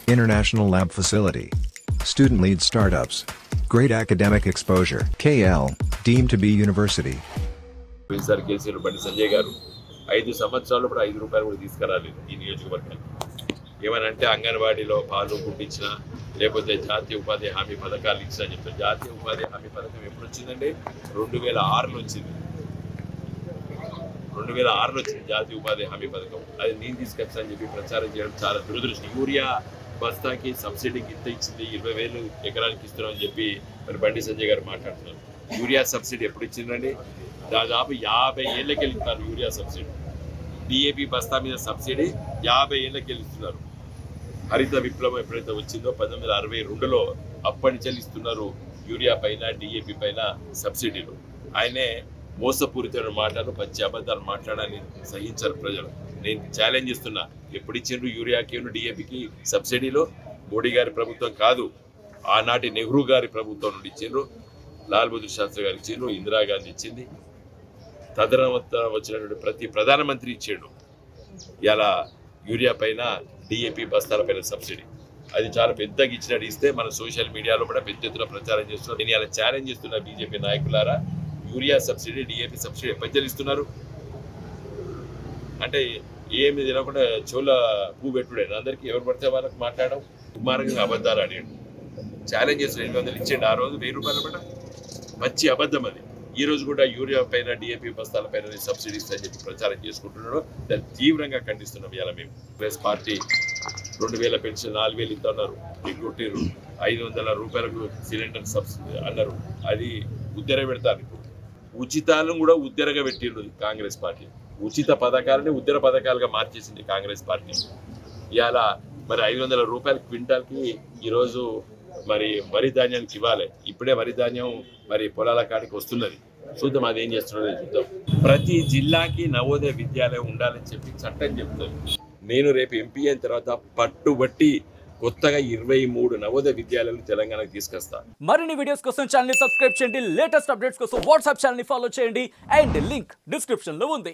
International lab facility. Student-led startups. Great academic exposure. KL, deemed to be university. ఈసారి గెలిచిన బండి సంజయ్ గారు 5 సంవత్సరాలు కూడా 5 రూపాయలు కూడా తీసుకురాలేదు ఈ నియోజకవర్గానికి. ఏమనంటే అంగన్వాడీలో పాలు పుట్టించిన లేకపోతే జాతీయ ఉపాధి హామీ పథకాలు ఇచ్చిన చెప్తారు. జాతీయ ఉపాధి హామీ పథకం ఎప్పుడు వచ్చిందండి? 2006లో వచ్చింది. 2006లో వచ్చింది జాతీయ ఉపాధి హామీ పథకం. అది నేను తీసుకొచ్చానని చెప్పి ప్రచారం చేయడం చాలా దురదృష్టం. యూరియా బస్తాకి సబ్సిడీకి ఇంత ఇచ్చింది, 20,000 ఎకరానికి ఇస్తున్నామని చెప్పి మరి బండి సంజయ్ గారు మాట్లాడుతున్నారు. యూరియా సబ్సిడీ ఎప్పుడు ఇచ్చిందండి? దాదాపు 50 ఏళ్ళకి వెళ్తున్నారు యూరియా సబ్సిడీ. డిఏపి బస్తా మీద సబ్సిడీ 50 ఏళ్ళకి వెళ్తున్నారు. హరిత విప్లవం ఎప్పుడైతే వచ్చిందో 1962లో అప్పటి నుంచి ఇస్తున్నారు యూరియా పైన డిఏపి పైన సబ్సిడీలు. ఆయనే మోసపూరితమైన మాటలు పచ్చి అబద్ధాలు మాట్లాడాలని సహించారు ప్రజలు. నేను ఛాలెంజ్ ఇస్తున్నా, ఎప్పుడు ఇచ్చిండ్రు యూరియాకి డిఏపికి సబ్సిడీలో? మోడీ గారి ప్రభుత్వం కాదు, ఆనాటి నెహ్రూ గారి ప్రభుత్వం నుండి ఇచ్చిండ్రు. లాల్ బహదూర్ శాస్త్రి గారు ఇచ్చిండ్రు, ఇందిరాగాంధీ ఇచ్చింది, తదనంతరం వచ్చినటువంటి ప్రతి ప్రధానమంత్రి ఇచ్చాడు. ఇలా యూరియా పైన డిఏపి బస్తాల పైన సబ్సిడీ అది చాలా పెద్దగా ఇచ్చినట్టు ఇస్తే మన సోషల్ మీడియాలో కూడా పెద్ద ఎత్తున ప్రచారం చేస్తున్నారు. నేను ఇలా ఛాలెంజ్ చేస్తున్నా బీజేపీ నాయకులారా, యూరియా సబ్సిడీ డిఏపి సబ్సిడీ ఎప్పటి ఇస్తున్నారు అంటే ఏమి తినకుండా చోళ్ళ పువ్వు పెట్టుడే. అందరికీ ఎవరు పడితే వాళ్ళకి మాట్లాడడం, కుమారంగా అబద్ధాలు ఆడాడు. ఛాలెంజ్ చేస్తున్న 800 ఇచ్చేయండి, ఆ రోజు 1000 రూపాయలు పడ మంచి అబద్ధం అది. ఈ రోజు కూడా యూరియా పైన డిఏపి బస్తాల పైన సబ్సిడీ ఇస్తాయని చెప్పి ప్రచారం చేసుకుంటున్నాడు. దాన్ని తీవ్రంగా ఖండిస్తున్నాం. ఇలా మేము కాంగ్రెస్ పార్టీ 2000 పెన్షన్ 4000 ఇస్తా ఉన్నారు, కొట్టిరు. 500 రూపాయలకు సిలిండర్ సబ్సిడీ అన్నారు, అది ఉద్దెర పెడతారు. ఇప్పుడు ఉచితాలను కూడా ఉద్దెరగా పెట్టిండు కాంగ్రెస్ పార్టీ. ఉచిత పథకాలని ఉద్దెర పథకాలుగా మార్చేసింది కాంగ్రెస్ పార్టీ. ఇవాళ మరి 500 రూపాయల క్వింటాల్కి ఈరోజు మరి వరి ధాన్యానికి ఇవ్వాలి. ఇప్పుడే వరి ధాన్యం మరి పొలాల కాడికి వస్తున్నది. చూద్దాం అది ఏం చేస్తున్నదో చూద్దాం. ప్రతి జిల్లాకి నవోదయ విద్యాలయం ఉండాలని చెప్పి చట్టం చెప్తుంది. నేను రేపు ఎంపీ అయిన తర్వాత పట్టుబట్టి కొత్తగా 23 నవోదయ విద్యాలయాలు తెలంగాణకు తీసుకొస్తా. మరిన్ని వీడియోస్ కోసం ఛానల్ ని సబ్స్క్రైబ్ చేయండి. లేటెస్ట్ అప్డేట్స్ కోసం వాట్సాప్ ఛానల్ ని ఫాలో చేయండి. అండ్ లింక్ డిస్క్రిప్షన్ లో ఉంది.